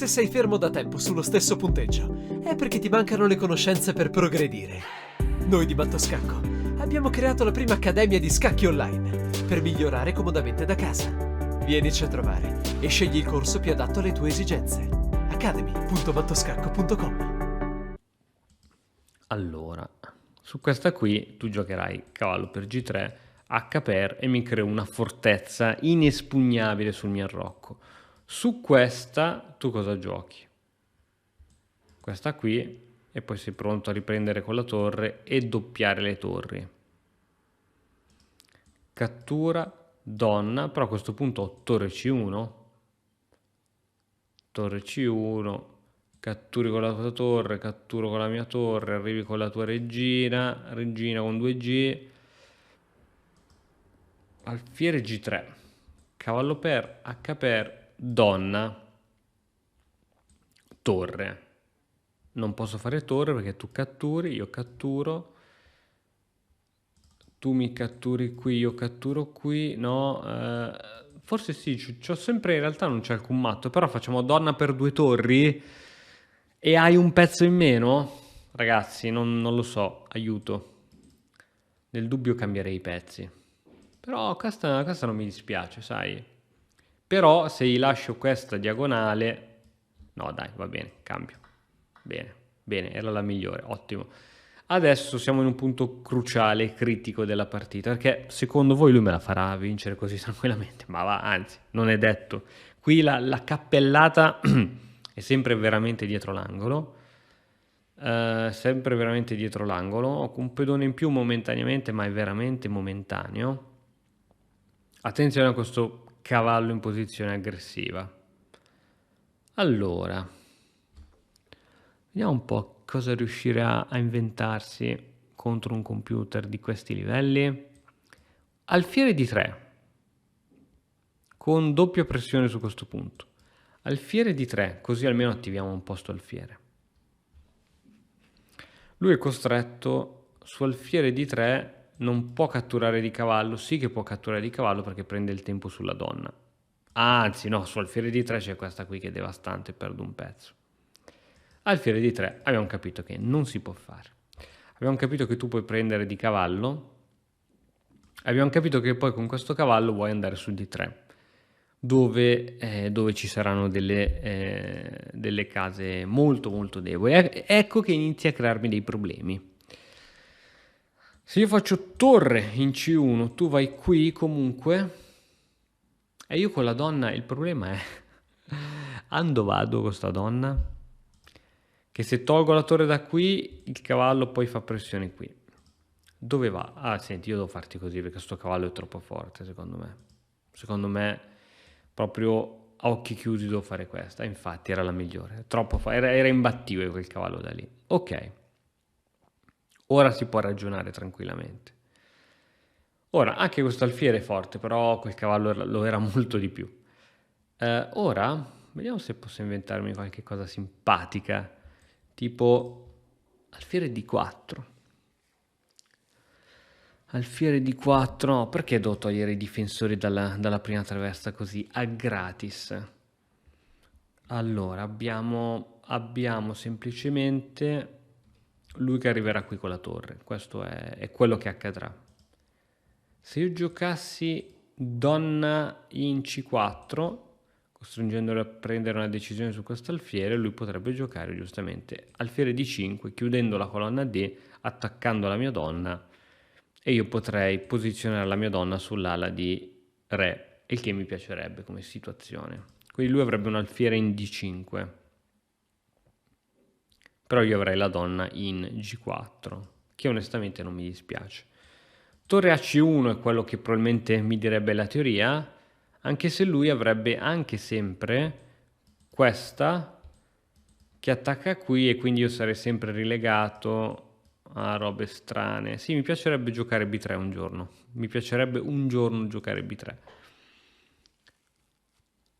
Se sei fermo da tempo sullo stesso punteggio, è perché ti mancano le conoscenze per progredire. Noi di Battoscacco abbiamo creato la prima accademia di scacchi online per migliorare comodamente da casa. Vienici a trovare e scegli il corso più adatto alle tue esigenze. academy.battoscacco.com. Allora, su questa qui tu giocherai cavallo per G3, H per e mi creo una fortezza inespugnabile sul mio arrocco. Su questa tu cosa giochi? Questa qui e poi sei pronto a riprendere con la torre e doppiare le torri. Cattura, donna, però a questo punto ho torre C1, torre C1, catturi con la tua torre, catturo con la mia torre, arrivi con la tua regina, regina con 2G, alfiere G3, cavallo per, H per, donna, torre. Non posso fare torre perché tu catturi, io catturo, tu mi catturi qui, io catturo qui, no, forse sì, c'ho sempre, in realtà non c'è alcun matto, però facciamo donna per 2 torri e hai un pezzo in meno? Ragazzi, non lo so, aiuto. Nel dubbio cambierei i pezzi. Però questa non mi dispiace, sai. Però se gli lascio questa diagonale... No, dai, va bene, cambio. Bene, bene, era la migliore, ottimo. Adesso siamo in un punto cruciale, critico della partita, perché secondo voi lui me la farà vincere così tranquillamente? Ma va, anzi, non è detto. Qui la cappellata è sempre veramente dietro l'angolo. Sempre veramente dietro l'angolo. Ho un pedone in più momentaneamente, ma è veramente momentaneo. Attenzione a questo cavallo in posizione aggressiva. Allora, vediamo un po' cosa riuscirà a inventarsi contro un computer di questi livelli. Alfiere di 3, con doppia pressione su questo punto. Alfiere di 3, così almeno attiviamo un posto alfiere. Lui è costretto su alfiere di 3, non può catturare di cavallo, sì che può catturare di cavallo perché prende il tempo sulla donna. Anzi no, su alfiere di 3 c'è questa qui che è devastante, perdo un pezzo. Alfiere di 3 abbiamo capito che non si può fare. Abbiamo capito che tu puoi prendere di cavallo. Abbiamo capito che poi con questo cavallo vuoi andare su D3, dove ci saranno delle case molto molto deboli. Ecco che inizia a crearmi dei problemi. Se io faccio torre in C1, tu vai qui comunque, e io con la donna, il problema è, ando vado con sta donna? Che se tolgo la torre da qui, il cavallo poi fa pressione qui. Dove va? Ah, senti, io devo farti così perché sto cavallo è troppo forte, secondo me. Secondo me, proprio a occhi chiusi devo fare questa. Infatti, era la migliore. Era imbattibile quel cavallo da lì. Ok. Ora si può ragionare tranquillamente. Ora, anche questo alfiere è forte, però quel cavallo lo era molto di più. Ora, vediamo se posso inventarmi qualche cosa simpatica. Tipo alfiere D4. Alfiere D4, no, perché devo togliere i difensori dalla prima traversa così a gratis? Allora, abbiamo semplicemente lui che arriverà qui con la torre. Questo è quello che accadrà. Se io giocassi donna in C4, costringendolo a prendere una decisione su questo alfiere, lui potrebbe giocare giustamente alfiere D5, chiudendo la colonna D, attaccando la mia donna, e io potrei posizionare la mia donna sull'ala di re, il che mi piacerebbe come situazione. Quindi lui avrebbe un alfiere in D5, però io avrei la donna in G4, che onestamente non mi dispiace. Torre a C1 è quello che probabilmente mi direbbe la teoria, anche se lui avrebbe anche sempre questa che attacca qui e quindi io sarei sempre rilegato a robe strane. Sì, mi piacerebbe giocare B3 un giorno. Mi piacerebbe un giorno giocare B3.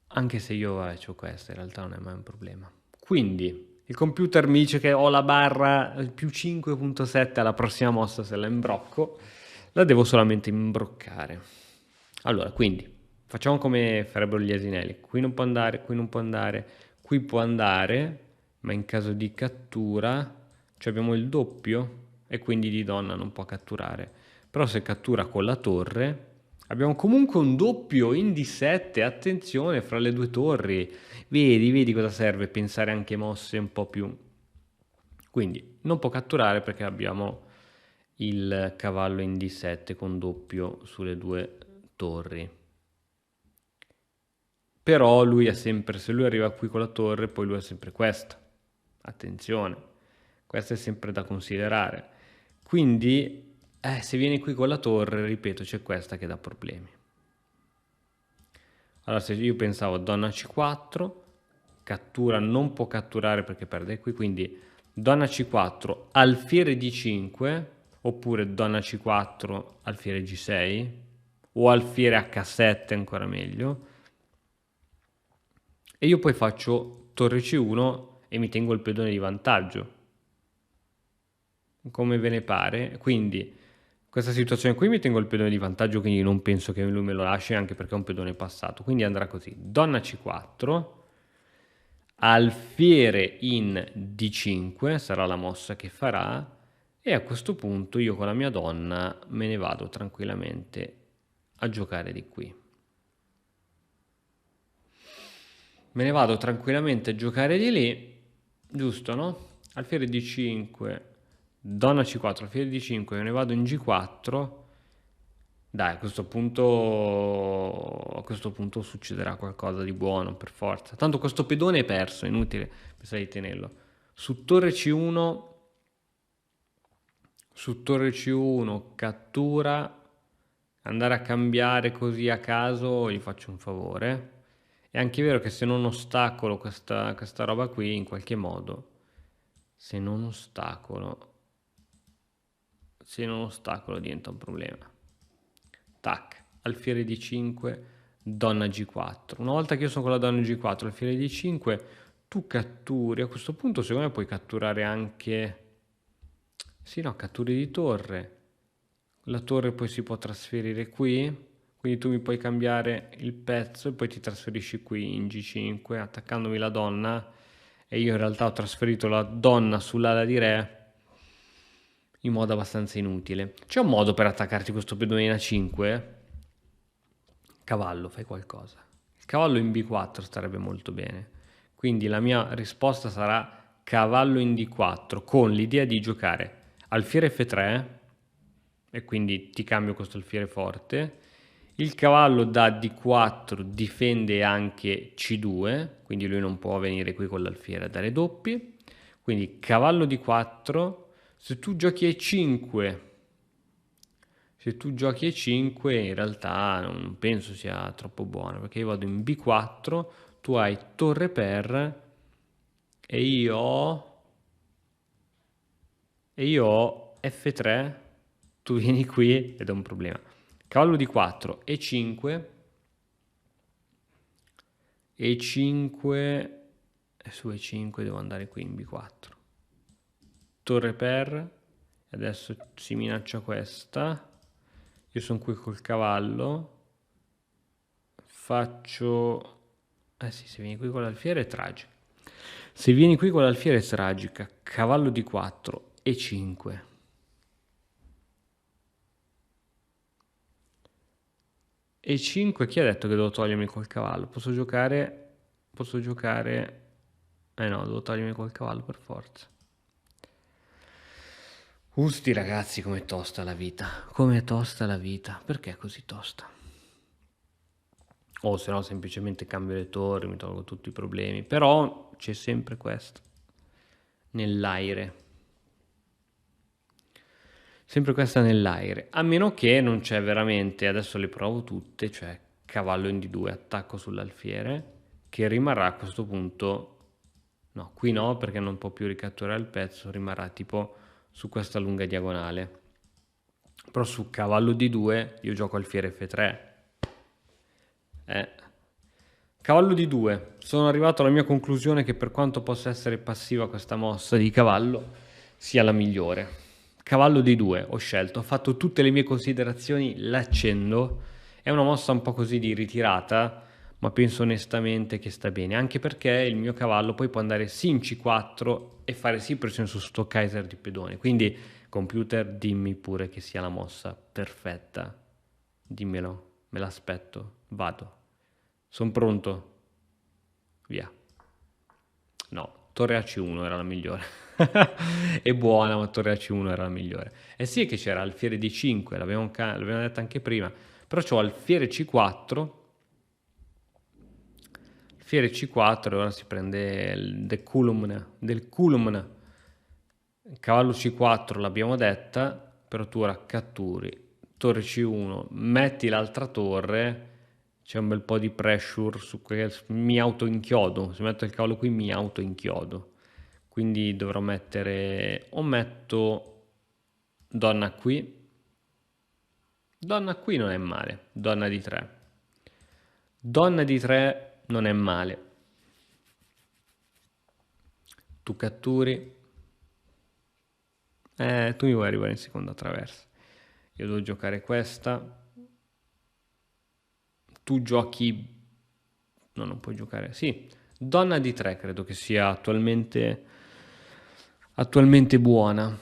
Anche se io ho questa, in realtà non è mai un problema. Quindi, il computer mi dice che ho la barra più 5.7 alla prossima mossa se la imbrocco. La devo solamente imbroccare. Allora, quindi, facciamo come farebbero gli asinelli. Qui non può andare, qui non può andare, qui può andare, ma in caso di cattura abbiamo il doppio e quindi di donna non può catturare. Però se cattura con la torre abbiamo comunque un doppio in D7, attenzione fra le due torri. Vedi cosa serve pensare anche mosse un po' più. Quindi non può catturare perché abbiamo il cavallo in D7 con doppio sulle due torri. Però lui ha sempre, se lui arriva qui con la torre, poi lui ha sempre questa. Attenzione, questa è sempre da considerare. Quindi, se viene qui con la torre, ripeto, c'è questa che dà problemi. Allora, se io pensavo donna C4, cattura, non può catturare perché perde qui, quindi donna C4, alfiere D5, oppure donna C4, alfiere G6, o alfiere H7, ancora meglio. E io poi faccio torre C1 e mi tengo il pedone di vantaggio, come ve ne pare. Quindi questa situazione qui mi tengo il pedone di vantaggio, quindi non penso che lui me lo lasci, anche perché è un pedone passato. Quindi andrà così: donna C4, alfiere in D5 sarà la mossa che farà, e a questo punto io con la mia donna me ne vado tranquillamente a giocare di qui. Me ne vado tranquillamente a giocare di lì, giusto, no? Alfiere D5, donna C4, alfiere D5, me ne vado in G4. Dai, a questo punto succederà qualcosa di buono, per forza. Tanto questo pedone è perso, è inutile pensare di tenerlo. Su torre C1 cattura, andare a cambiare così a caso gli faccio un favore. È anche vero che se non ostacolo questa roba qui, in qualche modo, se non ostacolo diventa un problema. Tac, alfiere D5, donna G4. Una volta che io sono con la donna G4, alfiere D5, tu catturi. A questo punto secondo me puoi catturare anche... Sì, no, catturi di torre. La torre poi si può trasferire qui. Quindi tu mi puoi cambiare il pezzo e poi ti trasferisci qui in G5 attaccandomi la donna, e io in realtà ho trasferito la donna sull'ala di re in modo abbastanza inutile. C'è un modo per attaccarti questo pedone in A5? Cavallo, fai qualcosa. Il cavallo in B4 starebbe molto bene. Quindi la mia risposta sarà cavallo in D4 con l'idea di giocare alfiere F3 e quindi ti cambio questo alfiere forte. Il cavallo da D4 difende anche C2, quindi lui non può venire qui con l'alfiere a dare doppi. Quindi cavallo D4, se tu giochi E5, in realtà non penso sia troppo buono, perché io vado in B4, tu hai torre per, e io ho F3, tu vieni qui ed è un problema. Cavallo di 4, E5, e su E5 devo andare qui in B4. Torre per, adesso si minaccia questa, io sono qui col cavallo, faccio... sì, se vieni qui con l'alfiere è tragica. Se vieni qui con l'alfiere è tragica, cavallo di 4, E5. E5, chi ha detto che devo togliermi col cavallo? Posso giocare... no, devo togliermi col cavallo per forza. Usti ragazzi, com'è tosta la vita. Com'è tosta la vita. Perché è così tosta? O se no semplicemente cambio le torri, mi tolgo tutti i problemi. Però c'è sempre questo. Nell'aire. Sempre questa nell'aire, a meno che non c'è veramente, adesso le provo tutte, cioè cavallo in D2, attacco sull'alfiere, che rimarrà a questo punto, no, qui no, perché non può più ricatturare il pezzo, rimarrà tipo su questa lunga diagonale. Però su cavallo D2 io gioco alfiere F3. Cavallo D2, sono arrivato alla mia conclusione che per quanto possa essere passiva questa mossa di cavallo, sia la migliore. Cavallo D2 ho scelto, ho fatto tutte le mie considerazioni, l'accendo, è una mossa un po' così di ritirata, ma penso onestamente che sta bene, anche perché il mio cavallo poi può andare sì in C4 e fare sì pressione su sto Kaiser di pedone. Quindi, computer, dimmi pure che sia la mossa perfetta. Dimmelo, me l'aspetto, vado. Sono pronto. Via. No, torre AC1 era la migliore. È buona, ma torre AC1 era la migliore. Eh sì che c'era alfiere D5, l'abbiamo detto anche prima, però c'ho alfiere C4, alfiere C4 e ora si prende il del Culumn. Cavallo C4 l'abbiamo detta, però tu ora catturi, torre C1, metti l'altra torre, c'è un bel po' di pressure su mi autoinchiodo, se metto il cavallo qui mi autoinchiodo, quindi dovrò mettere, o metto donna qui non è male, donna di 3, donna di 3 non è male, tu catturi, tu mi vuoi arrivare in seconda traversa, io devo giocare questa, tu giochi, no, non puoi giocare, sì, donna di 3 credo che sia attualmente buona,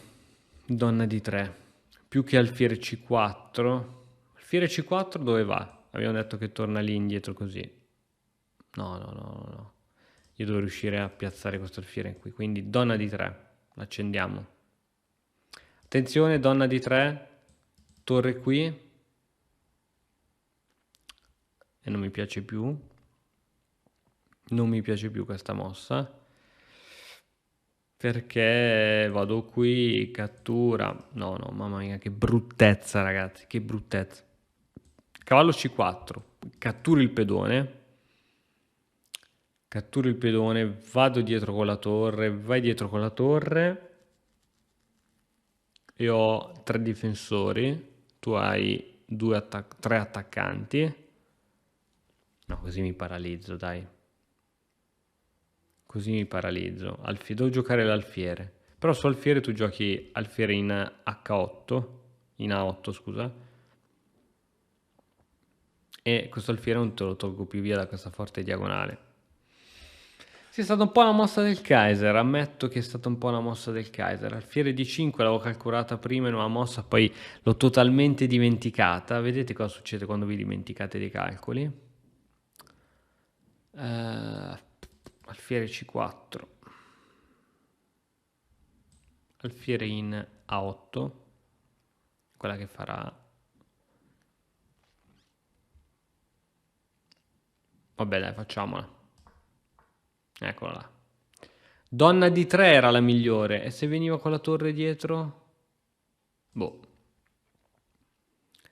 donna di 3, più che alfiere C4, alfiere C4 dove va? Abbiamo detto che torna lì indietro così, no, io devo riuscire a piazzare questo alfiere qui, quindi donna di 3, l'accendiamo, attenzione, donna di 3, torre qui, e non mi piace più questa mossa perché vado qui, cattura, no, mamma mia, che bruttezza ragazzi, che bruttezza, cavallo C4, catturo il pedone, vado dietro con la torre, vai dietro con la torre, io ho 3 difensori, tu hai 3 attaccanti, no, così mi paralizzo, dai. Così mi paralizzo. Devo giocare l'alfiere. Però su alfiere tu giochi alfiere in H8, in A8, scusa. E questo alfiere non te lo tolgo più via da questa forte diagonale. Sì, è stata un po' una mossa del Kaiser, ammetto che è stata un po' una mossa del Kaiser. Alfiere di 5 l'avevo calcolata prima in una mossa, poi l'ho totalmente dimenticata. Vedete cosa succede quando vi dimenticate dei calcoli? Alfiere C4. Alfiere in A8, quella che farà... Vabbè dai, facciamola. Eccola là. Donna di 3 era la migliore. E se veniva con la torre dietro? Boh.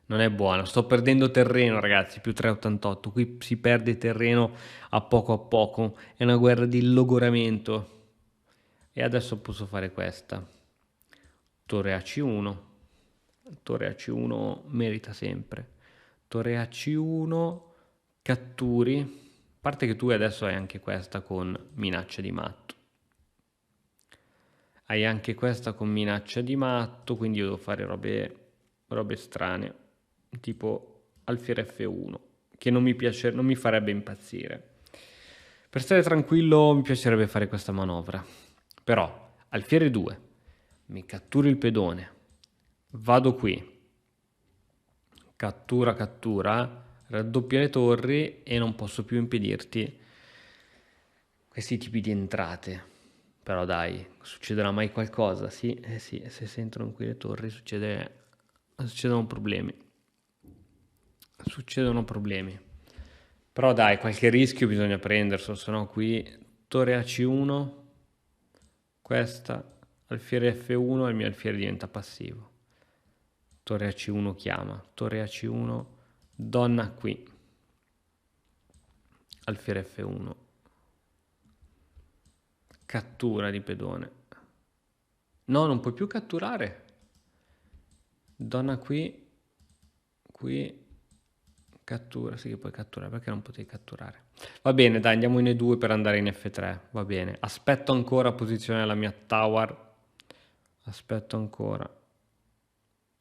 Non è buono. Sto perdendo terreno, ragazzi. Più 3,88. Qui si perde terreno a poco. È una guerra di logoramento. E adesso posso fare questa. Torre AC1. Torre AC1 merita sempre. Torre AC1. Catturi. A parte che tu adesso hai anche questa con minaccia di matto. Hai anche questa con minaccia di matto, quindi io devo fare robe strane, tipo alfiere F1, che non mi farebbe impazzire. Per stare tranquillo mi piacerebbe fare questa manovra. Però, alfiere 2, mi catturo il pedone, vado qui, cattura, raddoppia le torri e non posso più impedirti questi tipi di entrate. Però dai, succederà mai qualcosa? Sì, sì, se sentono qui le torri succedono problemi. Però dai, qualche rischio bisogna prenderselo, se no qui torre AC1, questa, alfiere F1 e il mio alfiere diventa passivo. Torre AC1 chiama, torre AC1, donna qui, alfiere F1. Cattura di pedone. No, non puoi più catturare. Donna qui, cattura, sì che puoi catturare, perché non potevi catturare? Va bene, dai, andiamo in E2 per andare in F3, va bene. Aspetto ancora a posizionare la mia tower. Aspetto ancora.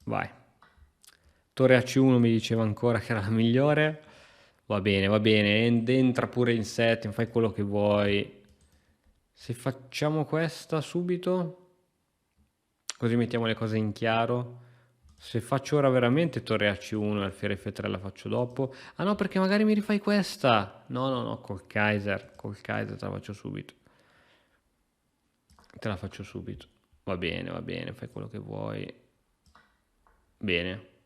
Vai. Torre AC1 mi diceva ancora che era la migliore. Va bene, entra pure in setting, fai quello che vuoi. Se facciamo questa subito, così mettiamo le cose in chiaro. Se faccio ora veramente torre AC1 e alfiere F3 la faccio dopo. Ah no, perché magari mi rifai questa. No, col Kaiser te la faccio subito. Te la faccio subito. Va bene, fai quello che vuoi. Bene.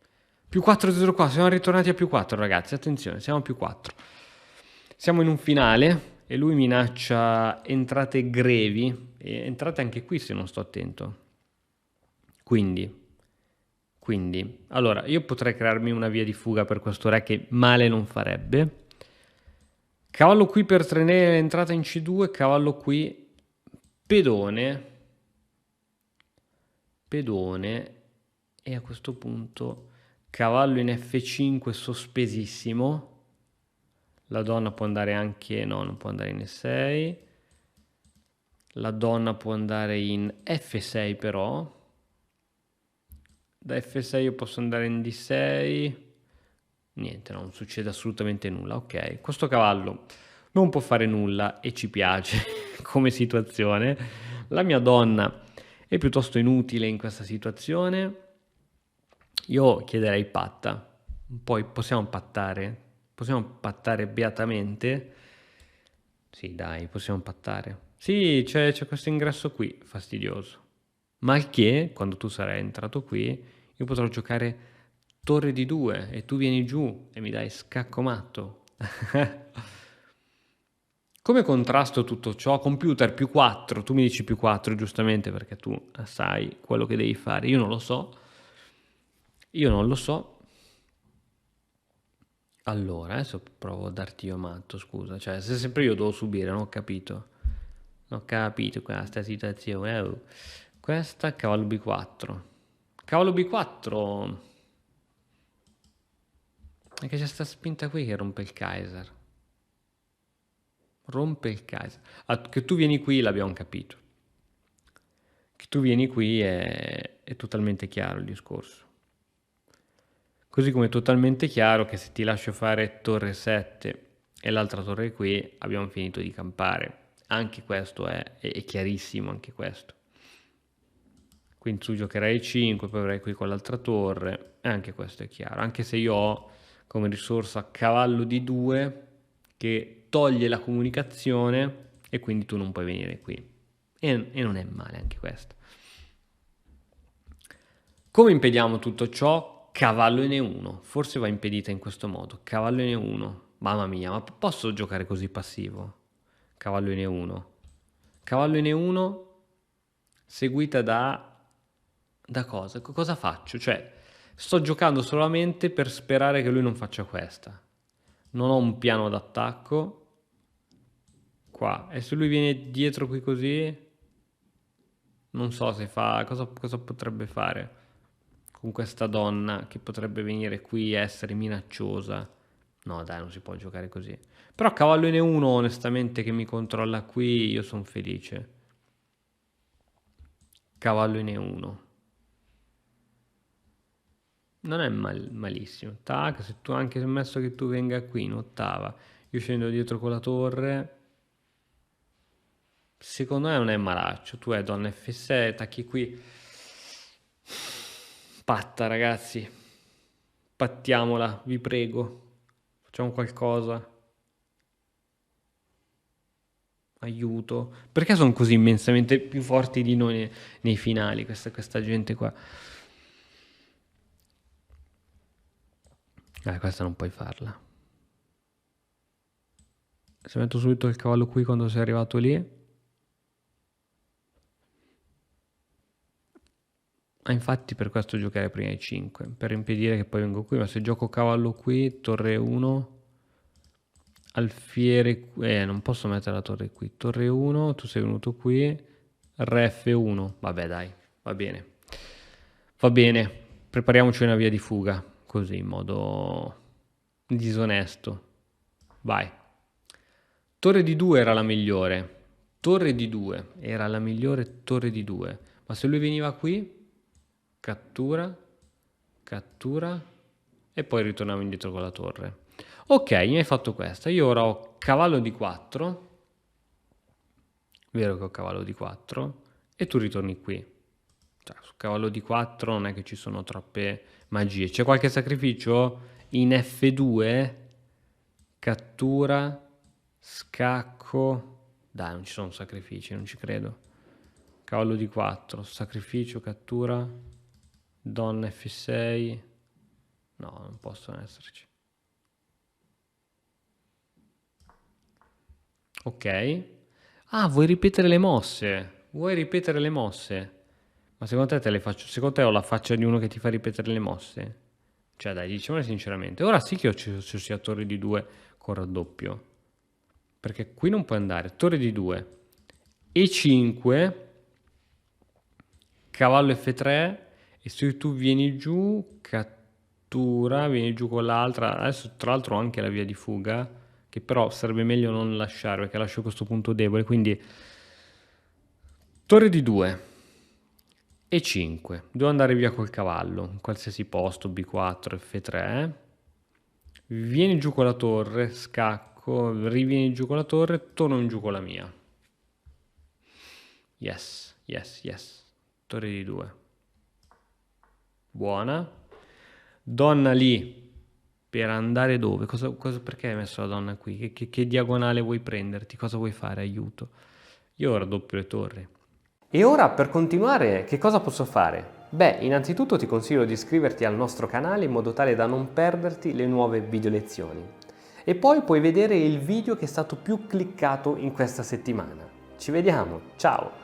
Più 4-0 qua, siamo ritornati a più 4 ragazzi, attenzione, siamo a più 4. Siamo in un finale e lui minaccia entrate grevi, e entrate anche qui se non sto attento. Quindi, allora, io potrei crearmi una via di fuga per questo re che male non farebbe. Cavallo qui per tenere l'entrata in C2, cavallo qui, pedone, e a questo punto cavallo in F5 sospesissimo. La donna può andare anche, no, non può andare in E6. La donna può andare in F6 però. Da F6 io posso andare in D6. Niente, no, non succede assolutamente nulla. Ok, questo cavallo non può fare nulla e ci piace come situazione. La mia donna è piuttosto inutile in questa situazione. Io chiederei patta. Poi possiamo pattare beatamente. Sì, dai, possiamo pattare. Sì, c'è questo ingresso qui, fastidioso. Mal che, quando tu sarai entrato qui, io potrò giocare torre di 2 e tu vieni giù e mi dai scacco matto. Come contrasto tutto ciò? Computer più 4, tu mi dici più 4 giustamente perché tu sai quello che devi fare. Io non lo so. Allora, adesso provo a darti io matto, scusa. Cioè, se sempre io devo subire, non ho capito. Non ho capito questa situazione. Oh. Questa, cavallo B4. Cavallo B4. È che c'è sta spinta qui che rompe il Kaiser. Ah, che tu vieni qui l'abbiamo capito. Che tu vieni qui è totalmente chiaro il discorso. Così come è totalmente chiaro che se ti lascio fare torre 7 e l'altra torre qui abbiamo finito di campare. Anche questo è chiarissimo, anche questo. Quindi tu giocherai 5, poi avrai qui con l'altra torre e anche questo è chiaro. Anche se io ho come risorsa cavallo di 2 che toglie la comunicazione e quindi tu non puoi venire qui. E non è male anche questo. Come impediamo tutto ciò? Cavallo in E1. Forse va impedita in questo modo. Cavallo in E1. Mamma mia, ma posso giocare così passivo? Cavallo in E1. Cavallo in E1 seguita da cosa? Cosa faccio? Cioè, sto giocando solamente per sperare che lui non faccia questa. Non ho un piano d'attacco. Qua. E se lui viene dietro qui così, non so se fa... Cosa potrebbe fare con questa donna che potrebbe venire qui e essere minacciosa? No, dai, non si può giocare così. Però cavallo in E1, onestamente, che mi controlla qui, io sono felice. Cavallo in E1. Non è malissimo. Tac, se tu anche messo che tu venga qui in ottava, io scendo dietro con la torre. Secondo me non è malaccio. Tu hai donna F6, attacchi qui. Patta, ragazzi. Pattiamola, vi prego. Facciamo qualcosa. Aiuto. Perché sono così immensamente più forti di noi nei finali, questa gente qua? Questa non puoi farla. Se metto subito il cavallo qui quando sei arrivato lì. Infatti per questo giocare prima i 5, per impedire che poi vengo qui, ma se gioco cavallo qui, torre 1, alfiere qui, non posso mettere la torre qui, torre 1, tu sei venuto qui, re F1, vabbè dai, va bene, prepariamoci una via di fuga, così in modo disonesto, vai. Torre di 2 era la migliore, torre di 2 era la migliore, torre di 2, ma se lui veniva qui... Cattura e poi ritorniamo indietro con la torre. Ok, mi hai fatto questa. Io ora ho cavallo di 4. Vero che ho cavallo di 4. E tu ritorni qui. Cioè, su cavallo di 4 non è che ci sono troppe magie. C'è qualche sacrificio? In F2, cattura, scacco. Dai, non ci sono sacrifici, non ci credo. Cavallo di 4, sacrificio, cattura, donna F6. No, non possono esserci. Ok. Ah, vuoi ripetere le mosse? Vuoi ripetere le mosse? Ma secondo te le faccio? Secondo te ho la faccia di uno che ti fa ripetere le mosse? Cioè, dai, diciamolo sinceramente. Ora sì che ci sia torre di 2 con raddoppio. Perché qui non puoi andare. Torre di 2. E5. Cavallo F3. E se tu vieni giù, cattura, vieni giù con l'altra. Adesso tra l'altro ho anche la via di fuga, che però sarebbe meglio non lasciare perché lascio questo punto debole. Quindi torre di 2. E5, devo andare via col cavallo, in qualsiasi posto, B4, F3, vieni giù con la torre, scacco, rivieni giù con la torre, torno in giù con la mia. Yes, yes, yes, torre di 2. Buona. Donna lì, per andare dove? Perché hai messo la donna qui? Che diagonale vuoi prenderti? Cosa vuoi fare? Aiuto. Io ora doppio le torri. E ora per continuare che cosa posso fare? Beh, innanzitutto ti consiglio di iscriverti al nostro canale in modo tale da non perderti le nuove video lezioni. E poi puoi vedere il video che è stato più cliccato in questa settimana. Ci vediamo, ciao!